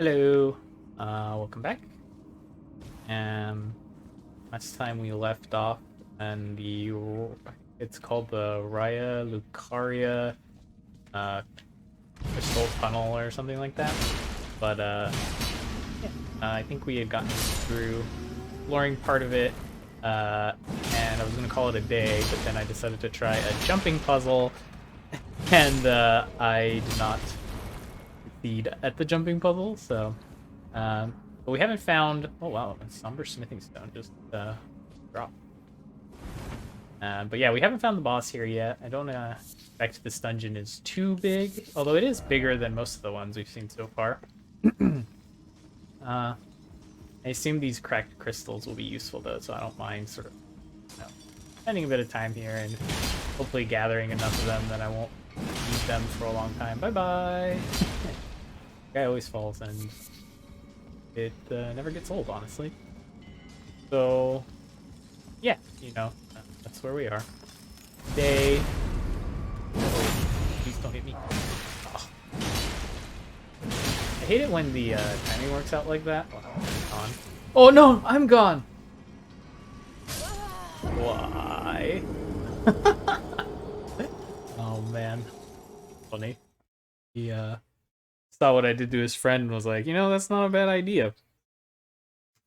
Hello, welcome back. Last time we left off, and it's called the Raya Lucaria Crystal Tunnel or something like that. But yeah, I think we had gotten through exploring part of it, and I was gonna call it a day, but then I decided to try a jumping puzzle, and I did not succeed at the jumping puzzle, so but we haven't found. Oh wow, a somber smithing stone just dropped. But yeah, we haven't found the boss here yet. I don't expect this dungeon is too big, although it is bigger than most of the ones we've seen so far. I assume these cracked crystals will be useful though, so I don't mind sort of spending a bit of time here and hopefully gathering enough of them that I won't need them for a long time. Bye bye. Guy always falls and it never gets old, honestly. So yeah, that's where we are. Day. Oh, please don't hit me. Oh. I hate it when the timing works out like that. On. Oh no, I'm gone. Why? Oh man, funny. He saw what I did to his friend and was like, that's not a bad idea.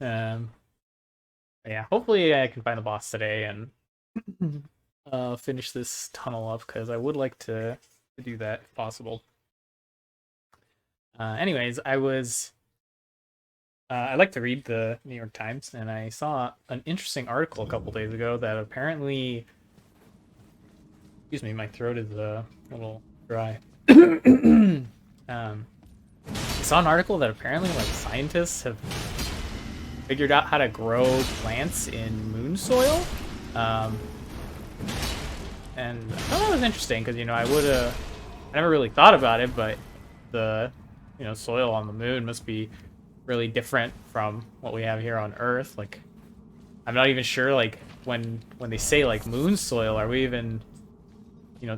Yeah, hopefully I can find the boss today and finish this tunnel up, because I would like to do that if possible. Anyways, I like to read the New York Times, and I saw an interesting article a couple days ago that apparently, excuse me, my throat is a little dry. I saw an article that apparently scientists have figured out how to grow plants in moon soil. And I thought that was interesting because, I never really thought about it, but the, soil on the moon must be really different from what we have here on Earth. Like, I'm not even sure, when they say, moon soil, are we even,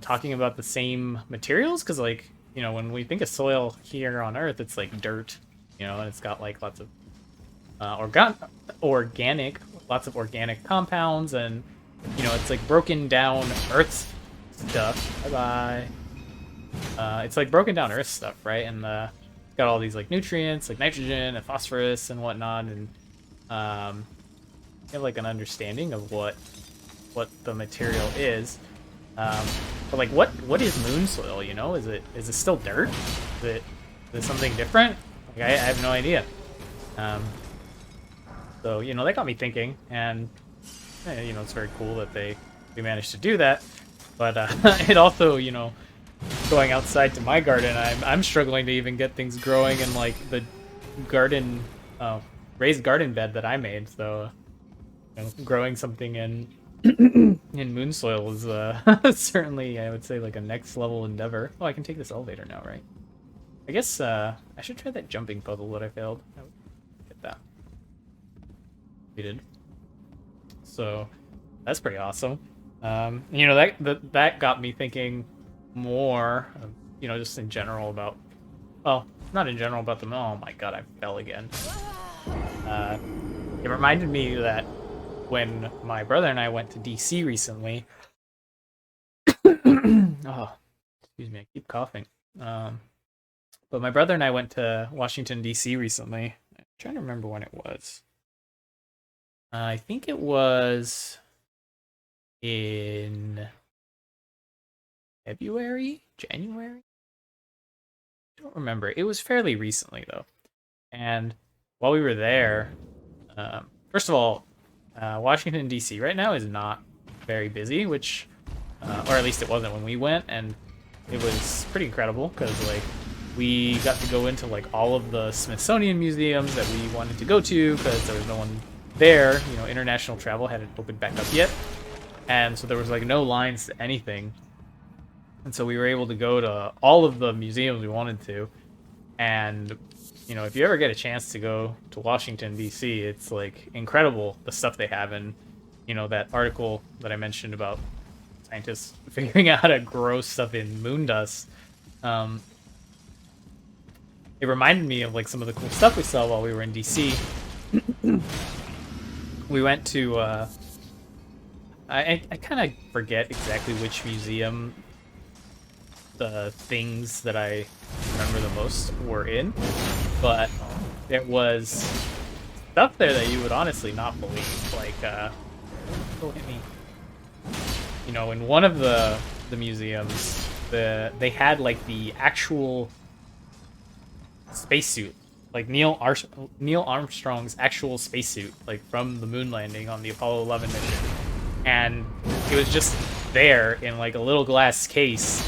talking about the same materials? Because, when we think of soil here on Earth, it's, dirt, and it's got, lots of lots of organic compounds, and it's broken down earth stuff. Bye bye. It's broken down earth stuff, right? And it's got all these nutrients like nitrogen and phosphorus and whatnot, and you have an understanding of what the material is. But what is moon soil? Is it still dirt? Is it something different? I have no idea. So, that got me thinking, and, it's very cool that we managed to do that, but, it also, going outside to my garden, I'm struggling to even get things growing in, the garden, raised garden bed that I made, so, growing something in, in moon soil is, certainly, I would say, a next level endeavor. Oh, I can take this elevator now, right? I guess, I should try that jumping puzzle that I failed. I would get that. We did. So that's pretty awesome. That got me thinking more, just in general about, well, not in general about them. Oh my god, I fell again. It reminded me that when my brother and I went to DC recently. Oh, excuse me, I keep coughing. But my brother and I went to Washington DC recently. I'm trying to remember when it was. I think it was in February? January? I don't remember. It was fairly recently, though. And while we were there, first of all, Washington, D.C. right now is not very busy, which, or at least it wasn't when we went, and it was pretty incredible, because, we got to go into, all of the Smithsonian museums that we wanted to go to, because there was no one there. International travel hadn't opened back up yet, and so there was no lines to anything, and so we were able to go to all of the museums we wanted to. And if you ever get a chance to go to Washington DC, it's incredible the stuff they have. And that article that I mentioned about scientists figuring out how to grow stuff in moon dust, it reminded me of like some of the cool stuff we saw while we were in DC. We went to I kind of forget exactly which museum the things that I remember the most were in, but there was stuff there that you would honestly not believe. Like, don't hit me. You know, in one of the museums, they had like the actual spacesuit, like Neil Armstrong's actual spacesuit, like from the moon landing on the Apollo 11 mission, and it was just there in like a little glass case.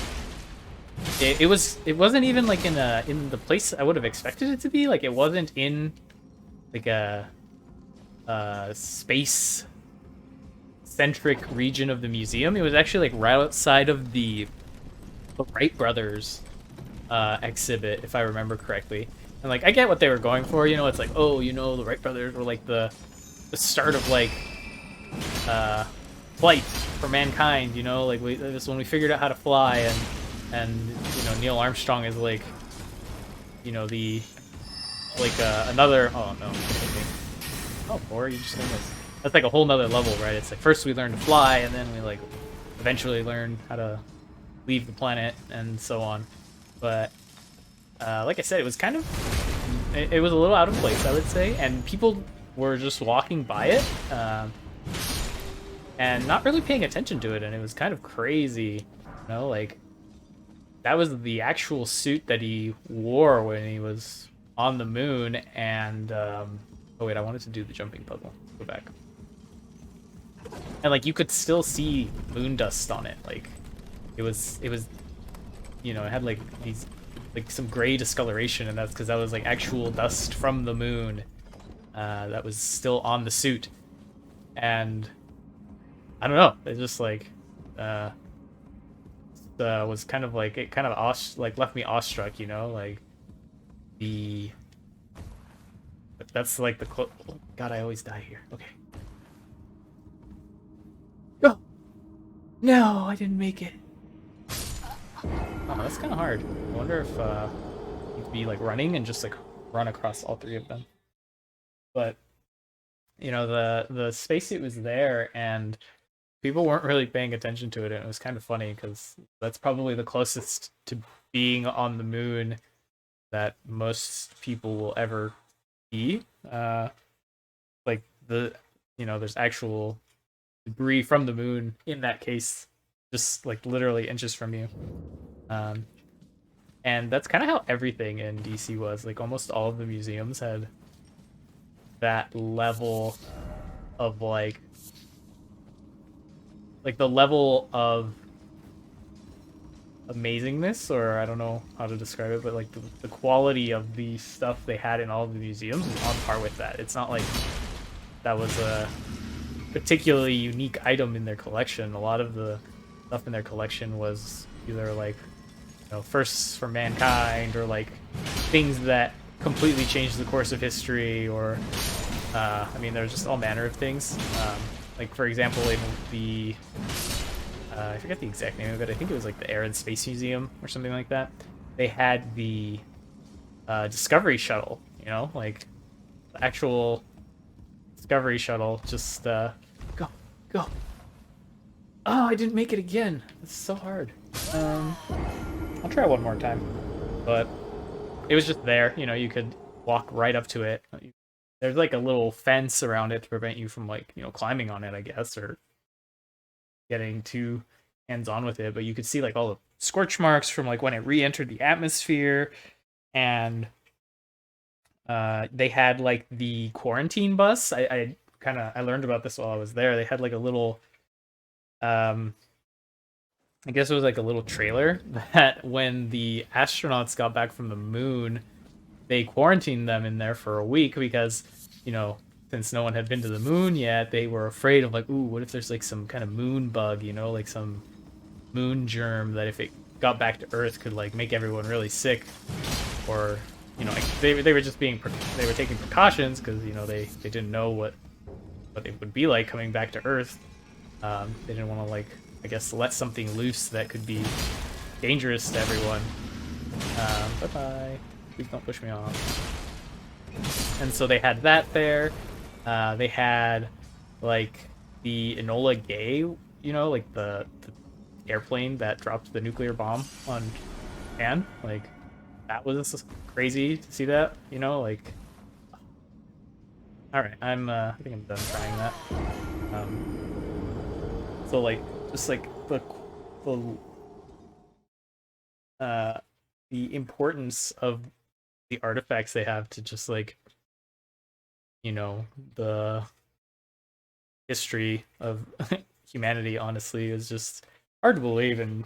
It wasn't even like in the place I would have expected it to be. Like, it wasn't in like a space centric region of the museum. It was actually like right outside of the Wright brothers exhibit, if I remember correctly. And like, I get what they were going for, you know. It's like, oh, you know, the Wright brothers were like the start of like flight for mankind, you know, like this when we figured out how to fly. And you know, Neil Armstrong is like, you know, the like another, oh no, oh, or you just that's like a whole nother level, right? It's like first we learn to fly, and then we like eventually learn how to leave the planet and so on. But like I said, it was kind of, it was a little out of place, I would say, and people were just walking by it and not really paying attention to it, and it was kind of crazy, you know, like that was the actual suit that he wore when he was on the moon. And oh wait, I wanted to do the jumping puzzle. Go back. And like, you could still see moon dust on it. Like, it was, you know, it had like these, like some gray discoloration, and that's because that was like actual dust from the moon that was still on the suit. And I don't know, it's just like was kind of like, it kind of left me awestruck, you know, like that's like the oh, God, I always die here. Okay, go. No, I didn't make it. Oh, that's kind of hard. I wonder if you'd be like running and just like run across all three of them. But you know, the spacesuit was there, and people weren't really paying attention to it, and it was kind of funny because that's probably the closest to being on the moon that most people will ever be. Like you know, there's actual debris from the moon in that case, just like literally inches from you. And that's kind of how everything in DC was. Like, almost all of the museums had that level of like the level of amazingness, or I don't know how to describe it, but like the quality of the stuff they had in all of the museums was on par with that. It's not like that was a particularly unique item in their collection. A lot of the stuff in their collection was either like, you know, firsts for mankind, or like things that completely changed the course of history, or I mean, there's just all manner of things. Like, for example, in the I forget the exact name of it. I think it was like the Air and Space Museum or something like that. They had the Discovery Shuttle, you know, like the actual Discovery Shuttle. Just go. Oh, I didn't make it again. It's so hard. I'll try one more time. But it was just there, you know, you could walk right up to it. There's like a little fence around it to prevent you from, like, you know, climbing on it, I guess, or getting too hands-on with it. But you could see like all the scorch marks from like when it re-entered the atmosphere. And they had like the quarantine bus. I learned about this while I was there. They had like a little I guess it was like a little trailer that when the astronauts got back from the moon, they quarantined them in there for a week because, you know, since no one had been to the moon yet, they were afraid of like, ooh, what if there's like some kind of moon bug, you know, like some moon germ that if it got back to Earth could like make everyone really sick. Or, you know, like they were just they were taking precautions because, you know, they didn't know what it would be like coming back to Earth. They didn't want to, like, I guess, let something loose that could be dangerous to everyone. Bye-bye. Please don't push me off. And so they had that there. They had like the Enola Gay, you know, like the airplane that dropped the nuclear bomb on Japan. Like that was crazy to see that, you know, like. All right, I think I'm done trying that. So like just like the uh the importance of the artifacts they have to just like, you know, the history of humanity, honestly, is just hard to believe. And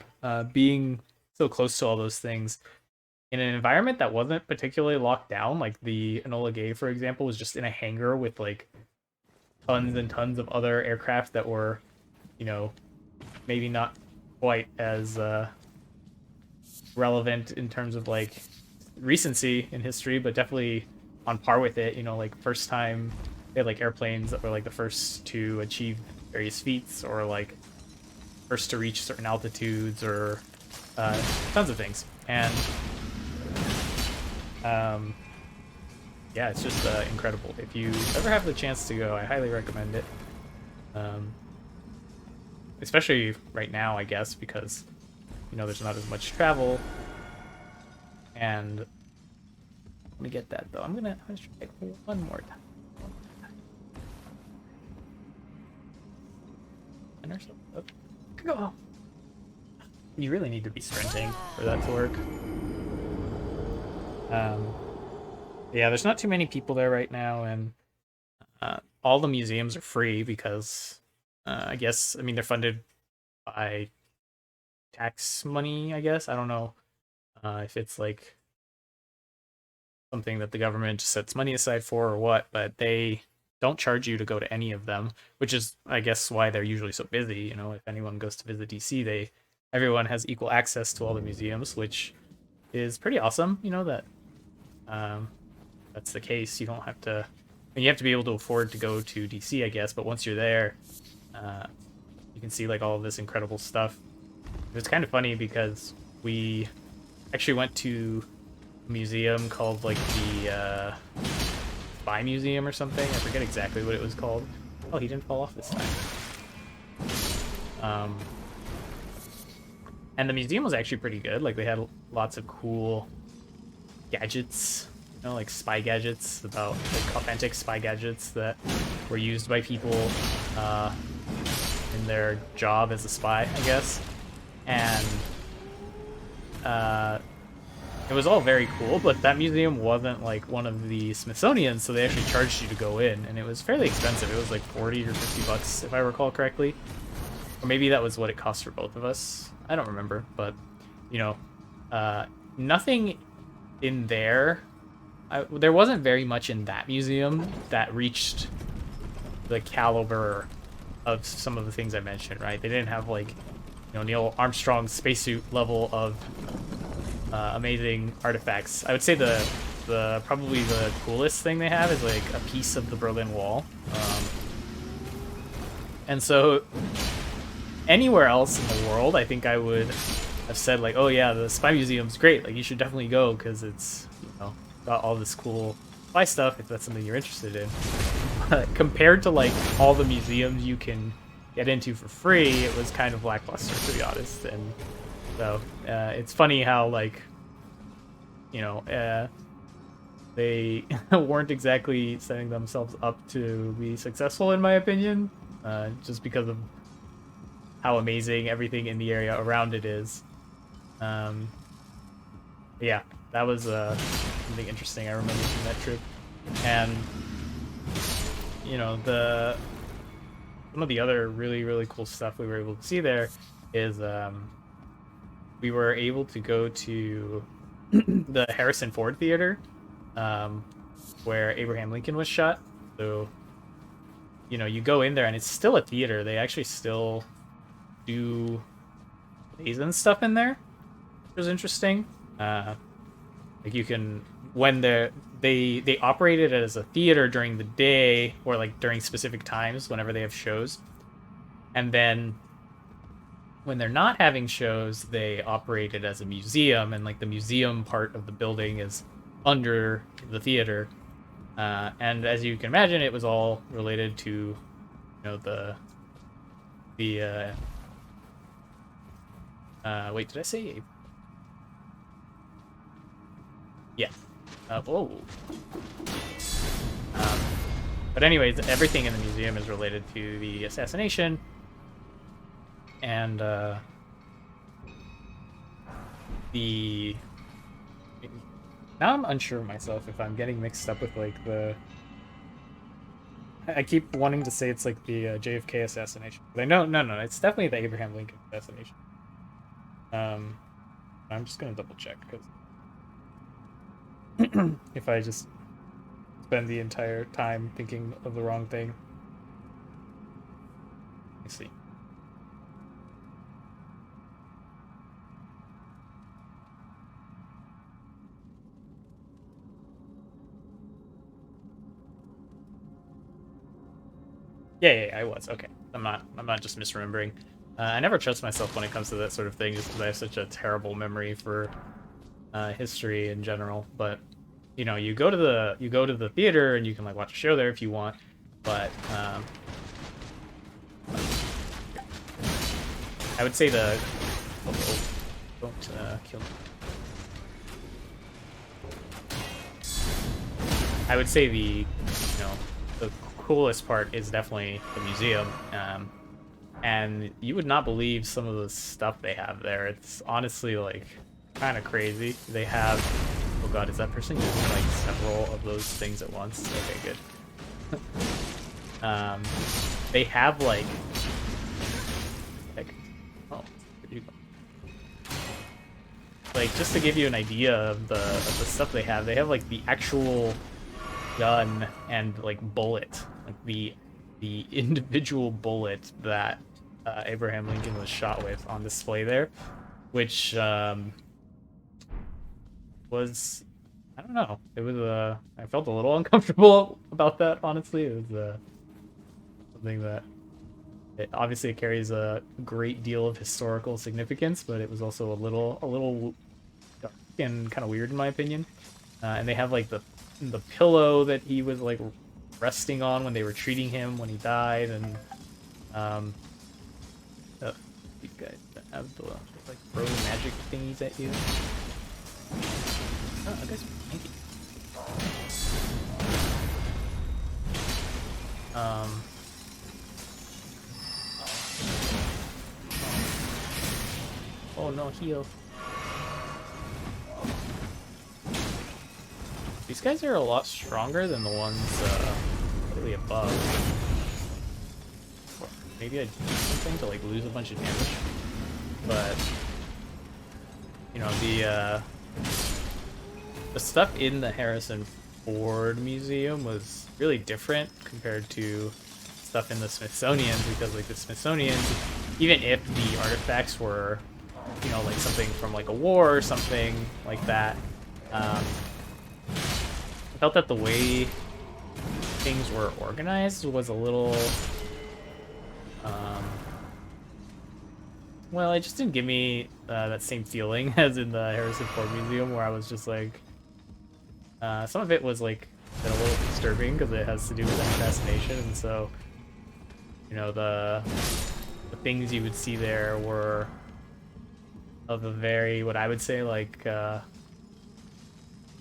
being so close to all those things in an environment that wasn't particularly locked down, like the Enola Gay, for example, was just in a hangar with like tons and tons of other aircraft that were, you know, maybe not quite as relevant in terms of like recency in history, but definitely on par with it. You know, like first time they had like airplanes that were like the first to achieve various feats, or like first to reach certain altitudes, or tons of things. And yeah, it's just incredible. If you ever have the chance to go, I highly recommend it. Especially right now, I guess, because you know there's not as much travel. And let me get that though. I'm gonna try one more time. And go. You really need to be sprinting for that to work. Yeah, there's not too many people there right now, and all the museums are free because I guess, I mean, they're funded by tax money, I guess. I don't know if it's like something that the government just sets money aside for or what, but they don't charge you to go to any of them, which is, I guess, why they're usually so busy. You know, if anyone goes to visit DC, everyone has equal access to all the museums, which is pretty awesome. You know that that's the case. You don't have to. And you have to be able to afford to go to DC, I guess. But once you're there, you can see like all of this incredible stuff. It's kind of funny because we actually went to a museum called like the Spy Museum or something. I forget exactly what it was called. Oh, he didn't fall off this time. And the museum was actually pretty good. Like they had lots of cool gadgets, you know, like spy gadgets, about like authentic spy gadgets that were used by people in their job as a spy, I guess. And it was all very cool, but that museum wasn't like one of the Smithsonian's, so they actually charged you to go in, and it was fairly expensive. It was like 40 or 50 bucks, if I recall correctly. Or maybe that was what it cost for both of us. I don't remember, but, you know, nothing in there. There wasn't very much in that museum that reached the caliber of some of the things I mentioned, right? They didn't have, like, you know, Neil Armstrong's spacesuit level of amazing artifacts. I would say the probably the coolest thing they have is like a piece of the Berlin Wall. And so anywhere else in the world, I think I would have said like, oh yeah, the Spy Museum's great. Like you should definitely go because it's, you know, got all this cool spy stuff if that's something you're interested in. But compared to like all the museums you can get into for free, it was kind of lackluster, to be honest. And so it's funny how like, you know, they weren't exactly setting themselves up to be successful, in my opinion, just because of how amazing everything in the area around it is. Yeah, that was something interesting I remember from that trip. And you know, some of the other really cool stuff we were able to see there is we were able to go to the Harrison Ford Theater, where Abraham Lincoln was shot. So, you know, you go in there and it's still a theater. They actually still do plays and stuff in there, which was interesting. Like you can, when they operate it as a theater during the day, or like during specific times whenever they have shows, and then when they're not having shows, they operate it as a museum, and like the museum part of the building is under the theater. And as you can imagine, it was all related to, you know, the wait, did I say? Yeah. Whoa. But anyways, everything in the museum is related to the assassination, and the. Now I'm unsure of myself if I'm getting mixed up with like the. I keep wanting to say it's like the JFK assassination, but I know no, it's definitely the Abraham Lincoln assassination. I'm just gonna double check because if I just spend the entire time thinking of the wrong thing. Let me see. Yeah, I was. Okay. I'm not just misremembering. I never trust myself when it comes to that sort of thing just because I have such a terrible memory for history in general. But you know, you go to the theater and you can like watch a show there if you want, but I would say the don't kill me. I would say the coolest part is definitely the museum, and you would not believe some of the stuff they have there. It's honestly like kind of crazy. They have, oh god, is that person using like several of those things at once? Okay, good. They have like oh, where'd you go? Like just to give you an idea of the stuff they have like the actual gun and like bullet, like the individual bullet that Abraham Lincoln was shot with on display there, which was, I don't know, it was I felt a little uncomfortable about that, honestly. It was something that obviously it carries a great deal of historical significance, but it was also a little dark and kind of weird in my opinion. And they have like the pillow that he was like resting on when they were treating him when he died, and these guys that have the like throw magic thingies at you. Oh, I guess thank you. Oh no, heal. These guys are a lot stronger than the ones really above. Or maybe I do something to like lose a bunch of damage, but you know the stuff in the Harrison Ford Museum was really different compared to stuff in the Smithsonian, because like the Smithsonian, even if the artifacts were, you know, like something from like a war or something like that, I felt that the way things were organized was a little well, it just didn't give me that same feeling as in the Harrison Ford Museum, where I was just like some of it was like a little disturbing because it has to do with assassination, and so you know the things you would see there were of a very, what I would say, like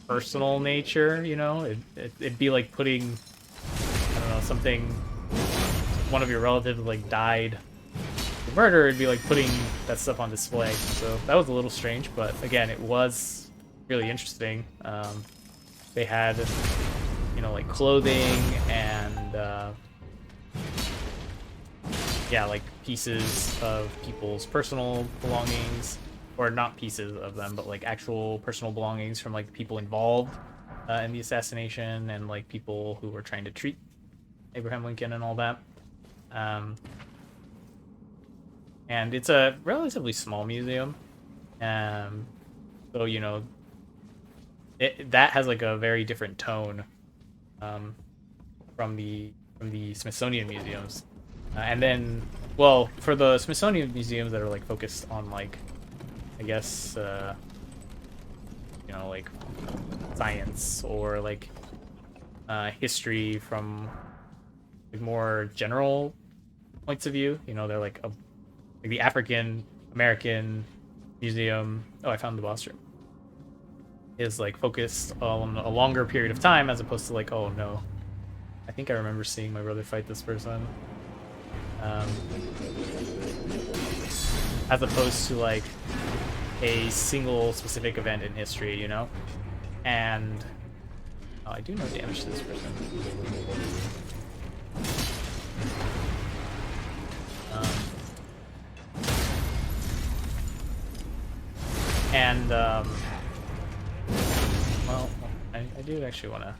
personal nature. You know, it'd be like putting, I don't know, something, one of your relatives like died for murder, it'd be like putting that stuff on display. So that was a little strange, but again, it was really interesting. They had, you know, like clothing and yeah, like pieces of people's personal belongings, or not pieces of them, but like actual personal belongings from like the people involved in the assassination, and like people who were trying to treat Abraham Lincoln and all that. And it's a relatively small museum, so you know that has like a very different tone from the Smithsonian museums. And then, well, for the Smithsonian museums that are like focused on like, I guess, you know, like science or like history from like more general points of view. You know, they're like the African American Museum. Oh, I found the boss room. Is like focused on a longer period of time as opposed to like, oh no, I think I remember seeing my brother fight this person. As opposed to like a single specific event in history, you know? And oh, I do no damage to this person. Well, I do actually want to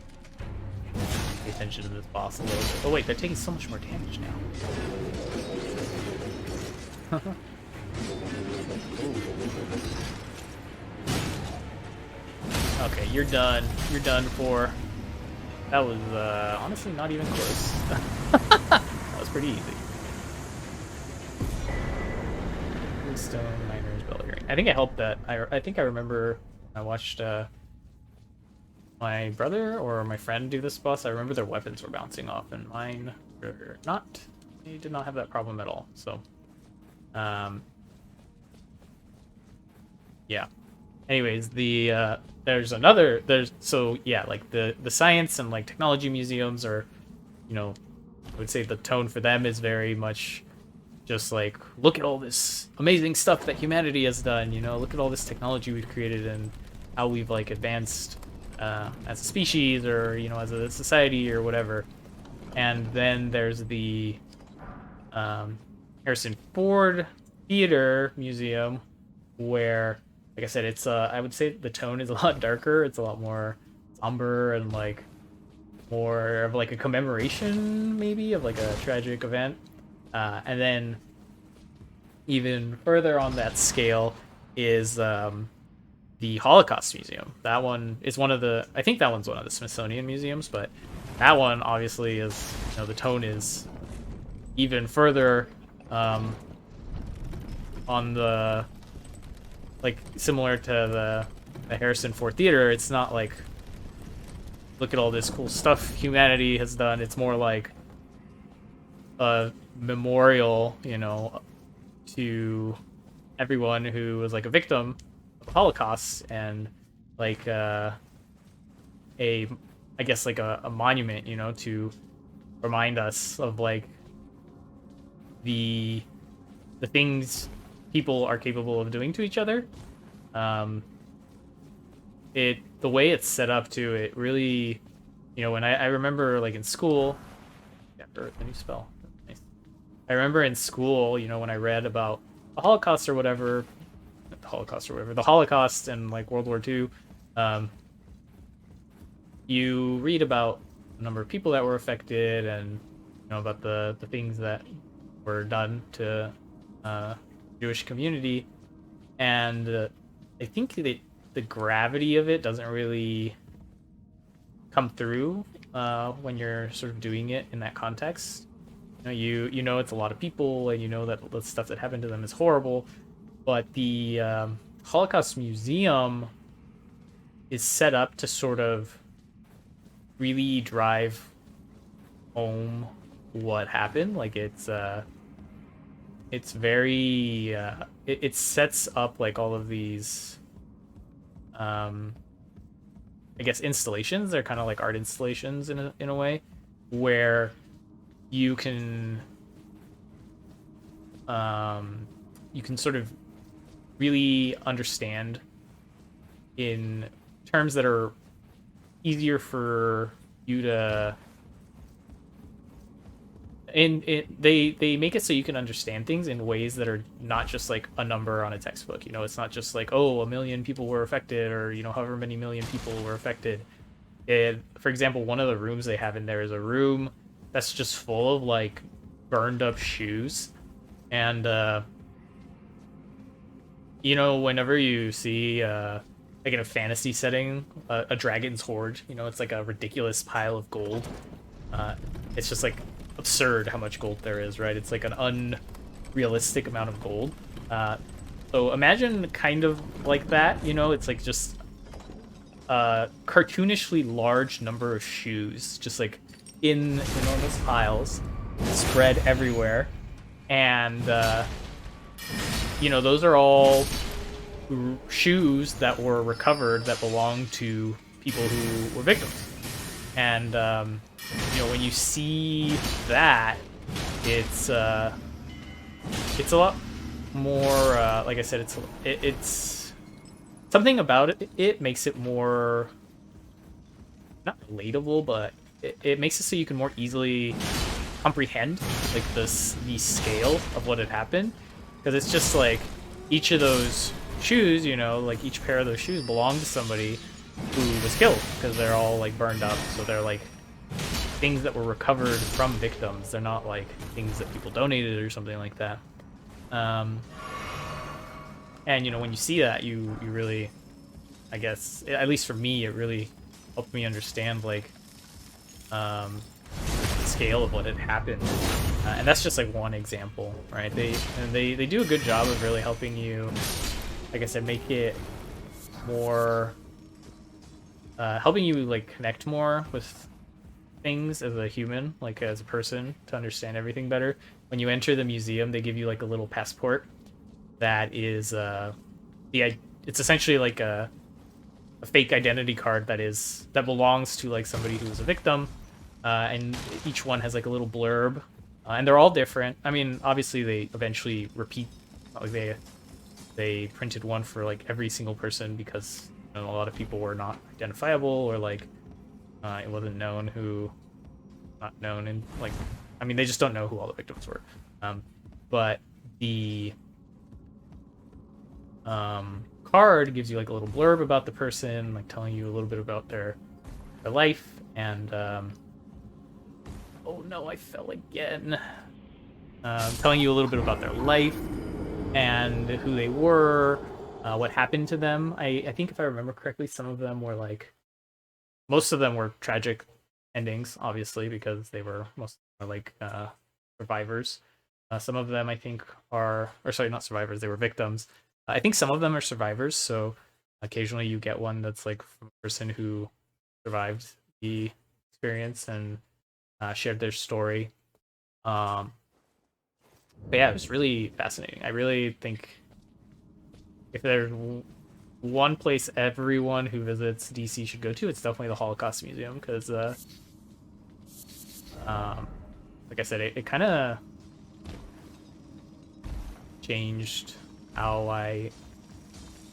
pay attention to this boss a little bit. Oh wait, they're taking so much more damage now. Okay, you're done. You're done for. That was honestly not even close. That was pretty easy. Stone Miner's Belly. I think I helped that. I think I remember I watched my brother or my friend do this boss. I remember their weapons were bouncing off, and mine were not. They did not have that problem at all. So, yeah. Anyways, like the science and like technology museums are, you know, I would say the tone for them is very much just like, look at all this amazing stuff that humanity has done, you know, look at all this technology we've created and how we've like advanced as a species or, you know, as a society or whatever. And then there's the Harrison Ford Theater Museum where, like I said, it's I would say the tone is a lot darker. It's a lot more somber and like more of like a commemoration maybe of like a tragic event. And then even further on that scale is the Holocaust Museum. That one is I think that one's one of the Smithsonian museums, but that one obviously is, you know, the tone is even further on the, like, similar to the Harrison Ford Theater. It's not like, look at all this cool stuff humanity has done. It's more like a memorial, you know, to everyone who was like a victim of the Holocaust, and like I guess like a monument, you know, to remind us of like the things people are capable of doing to each other. The way it's set up too, it really, you know, when I remember like in school, yeah, for the new spell. Nice. I remember in school, you know, when I read about the Holocaust or whatever, the Holocaust and like World War II, you read about the number of people that were affected and, you know, about the things that were done to Jewish community, and I think the gravity of it doesn't really come through when you're sort of doing it in that context. You know it's a lot of people, and you know that the stuff that happened to them is horrible, but the Holocaust Museum is set up to sort of really drive home what happened. Like it's very it sets up like all of these I guess installations. They're kind of like art installations in a way where you can sort of really understand in terms that are easier for you to, and they make it so you can understand things in ways that are not just like a number on a textbook. You know, it's not just like, oh, 1 million people were affected, or, you know, however many million people were affected. For example, one of the rooms they have in there is a room that's just full of like burned up shoes. And you know, whenever you see like in a fantasy setting a dragon's hoard, you know, it's like a ridiculous pile of gold. It's just like absurd how much gold there is, right? It's like an unrealistic amount of gold. So imagine kind of like that, you know, it's like just a cartoonishly large number of shoes, just like in enormous piles, spread everywhere, and those are all shoes that were recovered that belonged to people who were victims. And when you see that, it's a lot more. Like I said, it's something about it. It makes it more not relatable, but it makes it so you can more easily comprehend like the scale of what had happened, because it's just like each of those shoes, like each pair of those shoes belonged to somebody who was killed, because they're all like burned up. So they're like things that were recovered from victims. They're not like things that people donated or something like that. And when you see that, you really, I guess, at least for me, it really helped me understand like the scale of what had happened. And that's just like one example, right? They do a good job of really helping you, like I said, make it more helping you like connect more with things as a human, like as a person, to understand everything better. When you enter the museum, they give you like a little passport that is it's essentially like a fake identity card that belongs to like somebody who was a victim, and each one has like a little blurb, and they're all different. I mean, obviously they eventually repeat, not like they printed one for like every single person, because a lot of people were not identifiable, or like it wasn't known not known, and like, I mean, they just don't know who all the victims were. But the card gives you like a little blurb about the person, like telling you a little bit about their life, and oh no, I fell again. Telling you a little bit about their life and who they were, what happened to them. I think if I remember correctly, some of them were like, most of them were tragic endings, obviously, because they were like survivors. Some of them I think or sorry, not survivors, they were victims. I think some of them are survivors, so occasionally you get one that's like from a person who survived the experience and shared their story. But yeah, it was really fascinating. I really think if there's one place everyone who visits DC should go to, it's definitely the Holocaust Museum, because like I said, it kind of changed how I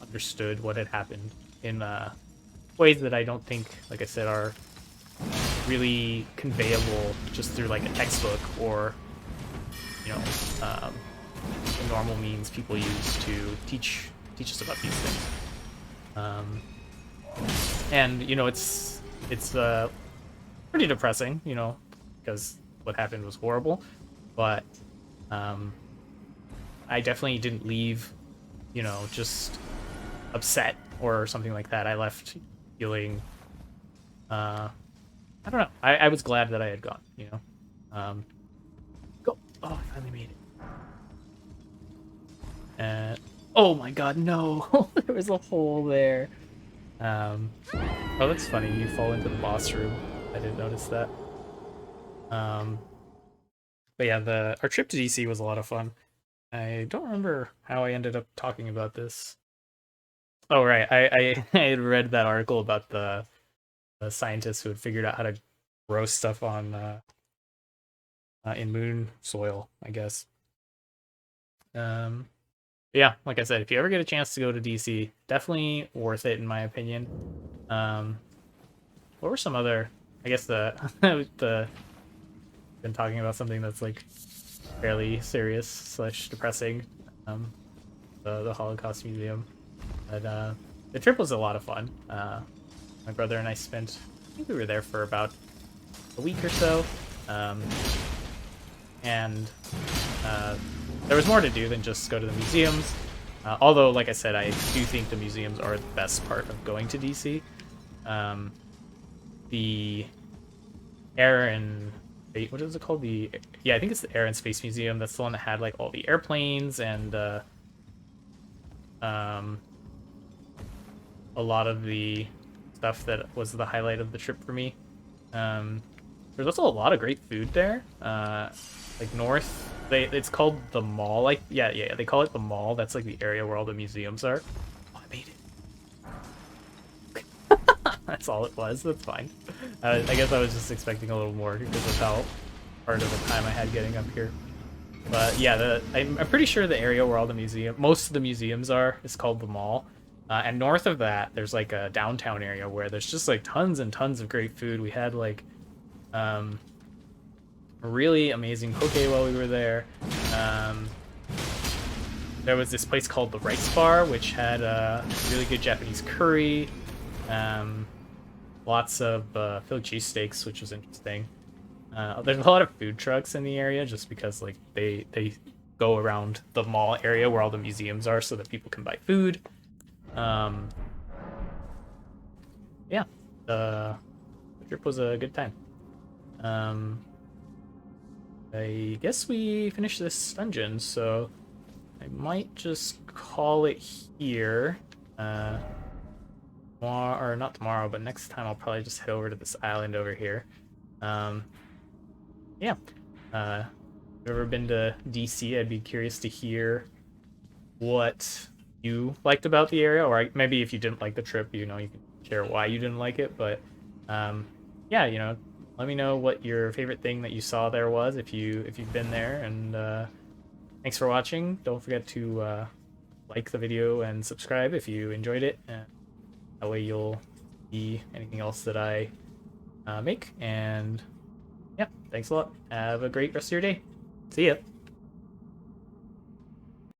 understood what had happened in ways that I don't think, like I said, are really conveyable just through like a textbook or the normal means people use to teach us about these things. And it's pretty depressing, because what happened was horrible, but I definitely didn't leave just upset or something like that. I left feeling I don't know, I was glad that I had gone. Go. Oh, I finally made it. And oh my god, no. There was a hole there. Oh, that's funny, you fall into the boss room. I didn't notice that. But yeah, our trip to DC was a lot of fun. I don't remember how I ended up talking about this. Oh right, I had read that article about the scientists who had figured out how to grow stuff on in moon soil, I guess. Yeah, like I said, if you ever get a chance to go to DC, definitely worth it in my opinion. What were some other? I guess the been talking about something that's like fairly serious / depressing. The Holocaust Museum. But the trip was a lot of fun. My brother and I spent, I think we were there for about a week or so. And there was more to do than just go to the museums. Although, like I said, I do think the museums are the best part of going to DC. The Air and... what is it called? Yeah, I think it's the Air and Space Museum. That's the one that had like all the airplanes and a lot of the stuff that was the highlight of the trip for me. There's also a lot of great food there. Like north, it's called the mall. Like yeah, they call it the mall. That's like the area where all the museums are. Oh, I made it. That's all it was. That's fine. I guess I was just expecting a little more because of how hard of a time I had getting up here. But yeah, I'm pretty sure the area where all the most of the museums are, is called the mall. And north of that, there's like a downtown area where there's just like tons and tons of great food. We had like a really amazing poke while we were there. There was this place called the Rice Bar, which had really good Japanese curry. Lots of Philly cheesesteaks, which was interesting. There's a lot of food trucks in the area just because like they go around the mall area where all the museums are so that people can buy food. Yeah, the trip was a good time. I guess we finished this dungeon, so I might just call it here. Or not tomorrow, but next time I'll probably just head over to this island over here. Yeah. If you've ever been to DC, I'd be curious to hear what you liked about the area, or maybe if you didn't like the trip, you can share why you didn't like it. But yeah, let me know what your favorite thing that you saw there was if you've been there. And thanks for watching. Don't forget to like the video and subscribe if you enjoyed it. That way you'll see anything else that I make. And yeah, thanks a lot. Have a great rest of your day. See ya.